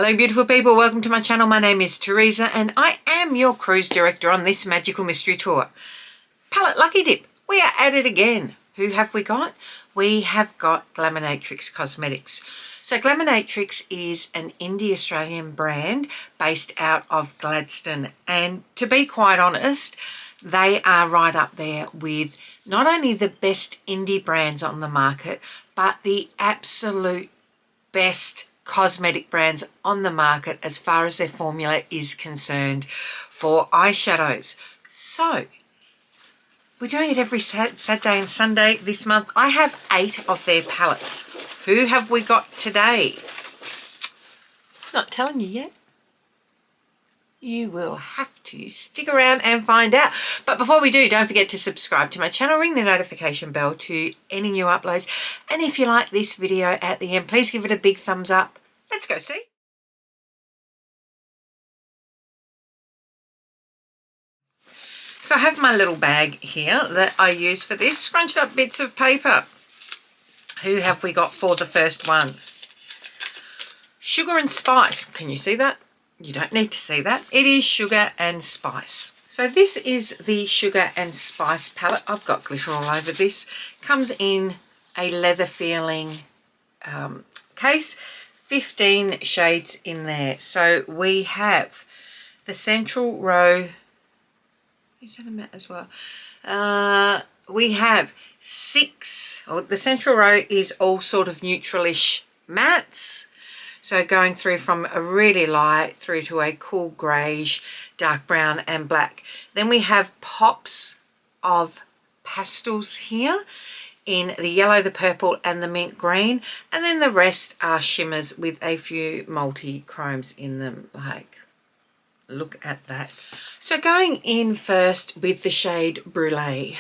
Hello beautiful people, welcome to my channel. My name is Teresa and I am your cruise director on this magical mystery tour. Palette Lucky Dip, we are at it again. Who have we got? We have got Glaminatrix Cosmetics. So Glaminatrix is an indie Australian brand based out of Gladstone, and to be quite honest, they are right up there with not only the best indie brands on the market, but the absolute best cosmetic brands on the market as far as their formula is concerned for eyeshadows. So we're doing it every Saturday and Sunday this month. I have 8 of their palettes. Who have we got today? Not telling you yet. You will have to stick around and find out. But before we do, don't forget to subscribe to my channel, ring the notification bell to any new uploads. And if you like this video at the end, please give it a big thumbs up. Let's go see. So I have my little bag here that I use for this, scrunched up bits of paper. Who have we got for the first one? Sugar and Spice. Can you see that? You don't need to see that. It is Sugar and Spice. So this is the Sugar and Spice palette. I've got glitter all over this. Comes in a leather feeling case. 15 shades in there. So we have the central row. Is that a matte as well? We have 6. The central row is all sort of neutralish mattes. So going through from a really light through to a cool greyish, dark brown and black. Then we have pops of pastels here in the yellow, the purple and the mint green. And then the rest are shimmers with a few multi-chromes in them. Like, look at that. So going in first with the shade Brulee.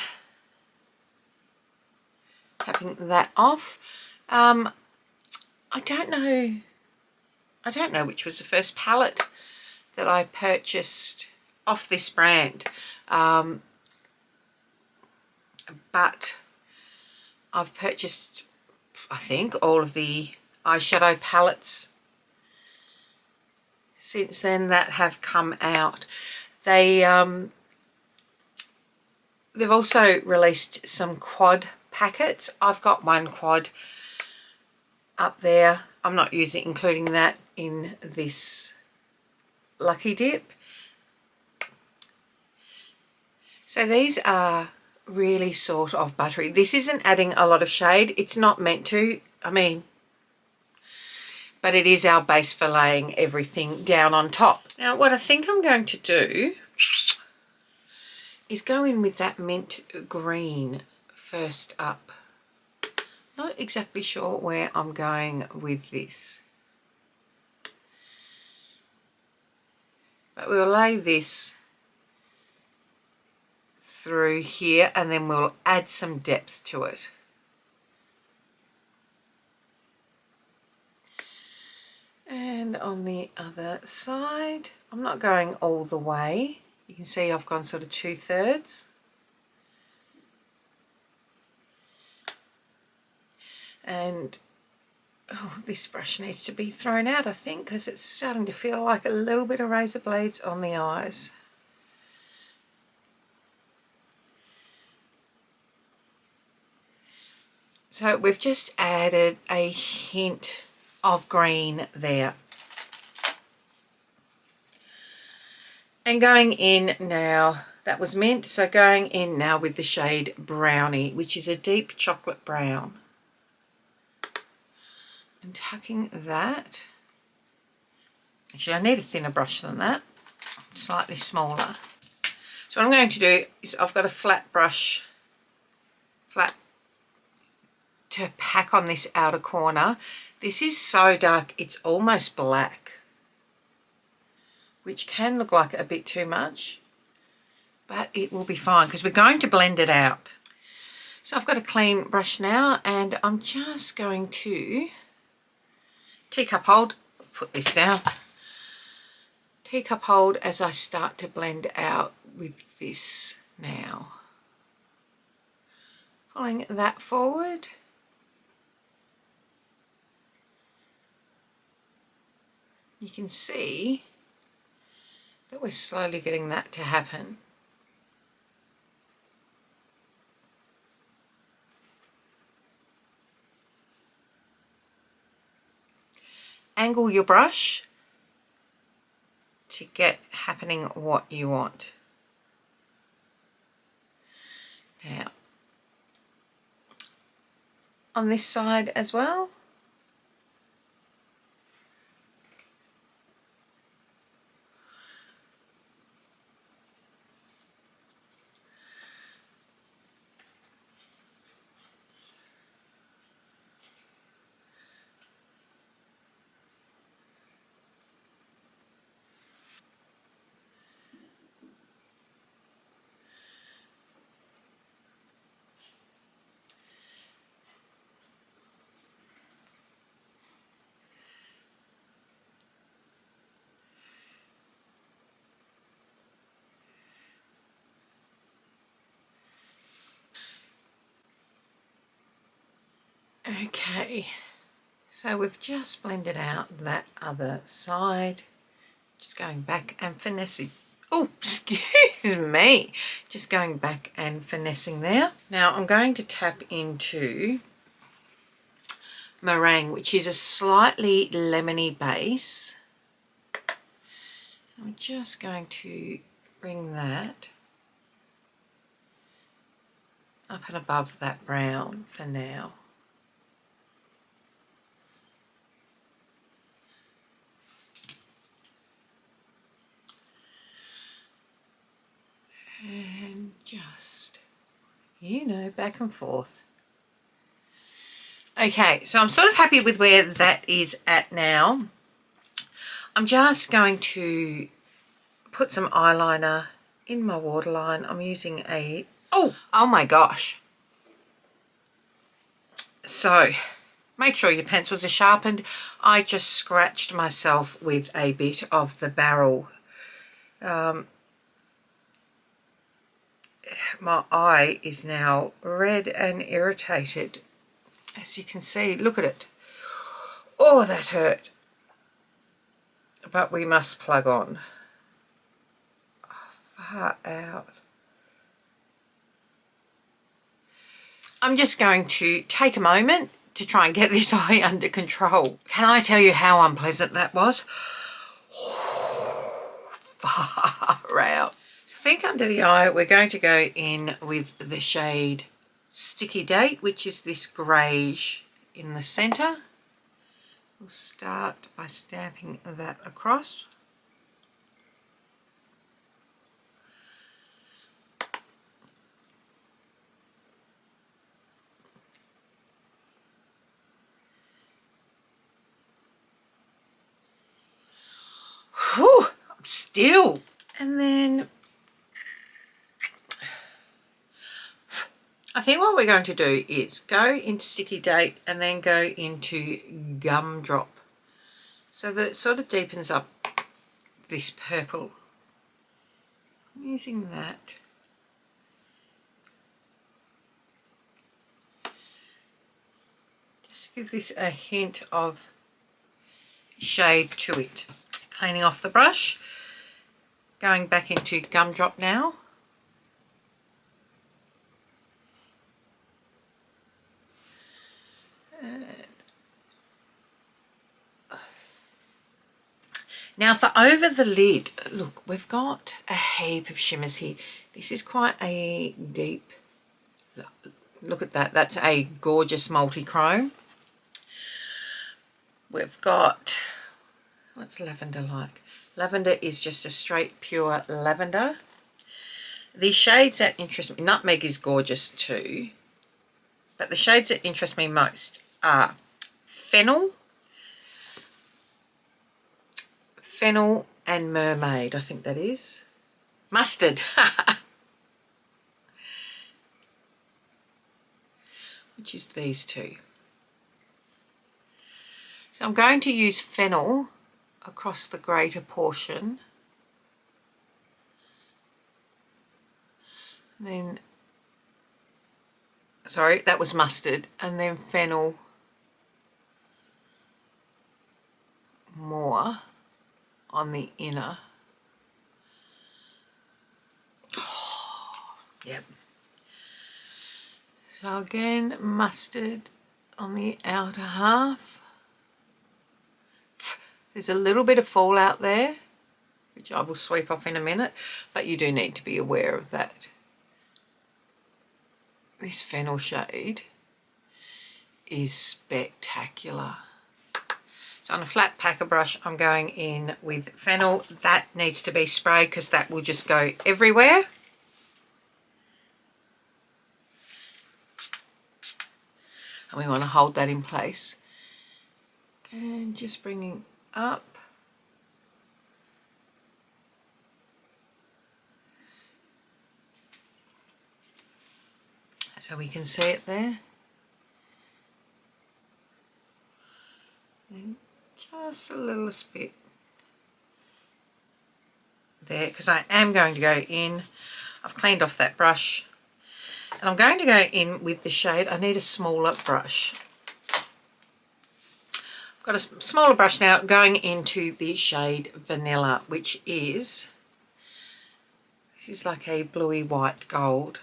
Tapping that off. I don't know which was the first palette that I purchased off this brand, but I've purchased, I think, all of the eyeshadow palettes since then that have come out. They've also released some quad packets. I've got one quad up there. I'm not including that in this Lucky Dip. So these are really sort of buttery. This isn't adding a lot of shade. It's not meant to. I mean, but it is our base for laying everything down on top. Now what I think I'm going to do is go in with that mint green first up. Not exactly sure where I'm going with this, but we'll lay this through here and then we'll add some depth to it. And on the other side, I'm not going all the way. You can see I've gone sort of 2/3. And this brush needs to be thrown out, I think, because it's starting to feel like a little bit of razor blades on the eyes. So we've just added a hint of green there. And going in now, that was mint, so going in now with the shade Brownie, which is a deep chocolate brown. And tucking that. Actually, I need a thinner brush than that, slightly smaller. So what I'm going to do is I've got a flat brush, to pack on this outer corner. This is so dark, it's almost black, which can look like a bit too much, but it will be fine because we're going to blend it out. So I've got a clean brush now and I'm just going to teacup hold, put this down, teacup hold as I start to blend out with this now. Pulling that forward. You can see that we're slowly getting that to happen. Angle your brush to get happening what you want. Now, on this side as well. Okay, so we've just blended out that other side. Just going back and finessing. Oh, excuse me. Just going back and finessing there. Now I'm going to tap into Meringue, which is a slightly lemony base. I'm just going to bring that up and above that brown for now. And just, you know, back and forth. Okay, so I'm sort of happy with where that is at now. I'm just going to put some eyeliner in my waterline. I'm using a, oh my gosh. So make sure your pencils are sharpened. I just scratched myself with a bit of the barrel. My eye is now red and irritated. As you can see, look at it. Oh, that hurt. But we must plug on. Far out. I'm just going to take a moment to try and get this eye under control. Can I tell you how unpleasant that was? Far out. So I think under the eye we're going to go in with the shade Sticky Date, which is this greyish in the centre. We'll start by stamping that across. Whew, I'm still. And then I think what we're going to do is go into Sticky Date and then go into Gumdrop, so that it sort of deepens up this purple. I'm using that. Just to give this a hint of shade to it. Cleaning off the brush, going back into Gumdrop now. Now for over the lid, look, we've got a heap of shimmers here. This is quite a deep, look at that, that's a gorgeous multi-chrome. We've got, what's lavender like? Lavender is just a straight pure lavender. The shades that interest me, Nutmeg is gorgeous too, but the shades that interest me most are Fennel and Mermaid, I think that is. Mustard. Which is these two. So I'm going to use Fennel across the greater portion. And then, sorry, that was Mustard. And then Fennel more. on the inner. Oh, yep. So again, mustard on the outer half. There's a little bit of fallout there, which I will sweep off in a minute, but you do need to be aware of that. This fennel shade is spectacular. So on a flat packer brush, I'm going in with fennel. That needs to be sprayed because that will just go everywhere. And we want to hold that in place. And just bringing up. So we can see it there. And just a little bit there, because I am going to go in. I've cleaned off that brush. And I'm going to go in with the shade. I need a smaller brush. I've got a smaller brush now going into the shade Vanilla, which is, this is like a bluey white gold.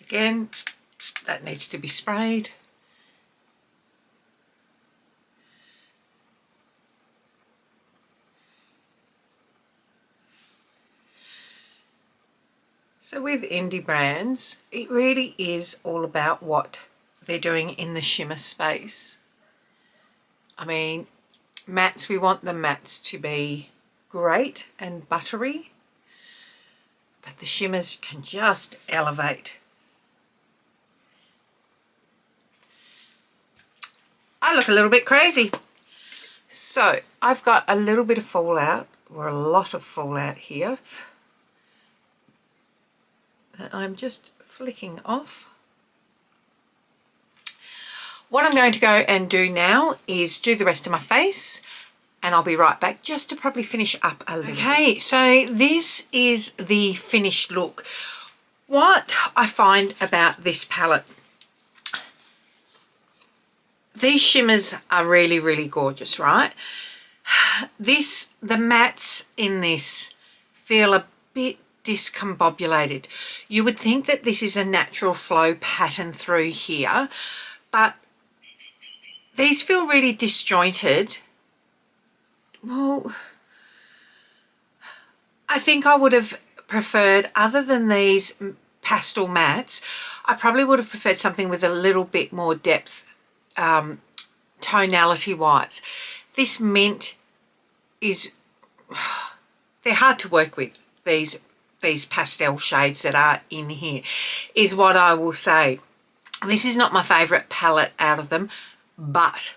Again, that needs to be sprayed. So with indie brands, it really is all about what they're doing in the shimmer space. I mean, mattes, we want the mattes to be great and buttery, but the shimmers can just elevate. I look a little bit crazy. So I've got a little bit of fallout, or a lot of fallout here. I'm just flicking off. What I'm going to go and do now is do the rest of my face, and I'll be right back just to probably finish up a little. Okay, so this is the finished look. What I find about this palette, these shimmers are really, really gorgeous, right? The mattes in this feel a bit discombobulated. You would think that this is a natural flow pattern through here, but these feel really disjointed. Well, I think I would have preferred, other than these pastel mattes, I probably would have preferred something with a little bit more depth tonality wise. This mint is, they're hard to work with, these pastel shades that are in here, is what I will say. This is not my favourite palette out of them, but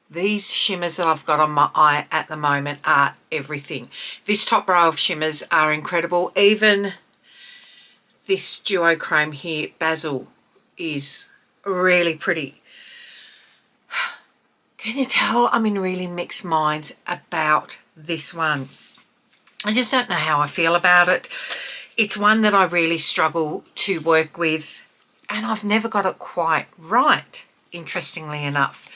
these shimmers that I've got on my eye at the moment are everything. This top row of shimmers are incredible. Even this duochrome here, Basil, is really pretty. Can you tell I'm in really mixed minds about this one? I just don't know how I feel about it. It's one that I really struggle to work with, and I've never got it quite right, interestingly enough.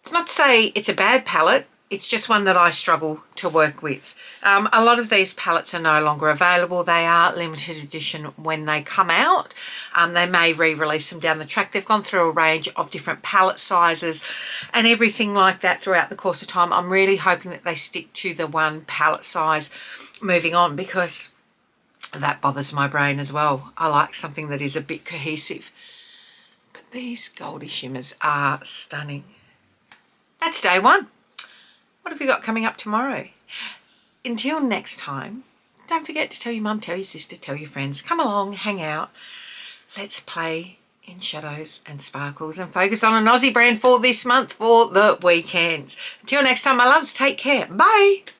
It's not to say it's a bad palette, it's just one that I struggle to work with. A lot of these palettes are no longer available. They are limited edition when they come out. They may re-release them down the track. They've gone through a range of different palette sizes and everything like that throughout the course of time. I'm really hoping that they stick to the one palette size moving on, because that bothers my brain as well. I like something that is a bit cohesive. But these Goldie shimmers are stunning. That's day one. What have we got coming up tomorrow? Until next time, don't forget to tell your mum, tell your sister, tell your friends. Come along, hang out. Let's play in shadows and sparkles and focus on an Aussie brand for this month for the weekends. Until next time, my loves, take care. Bye.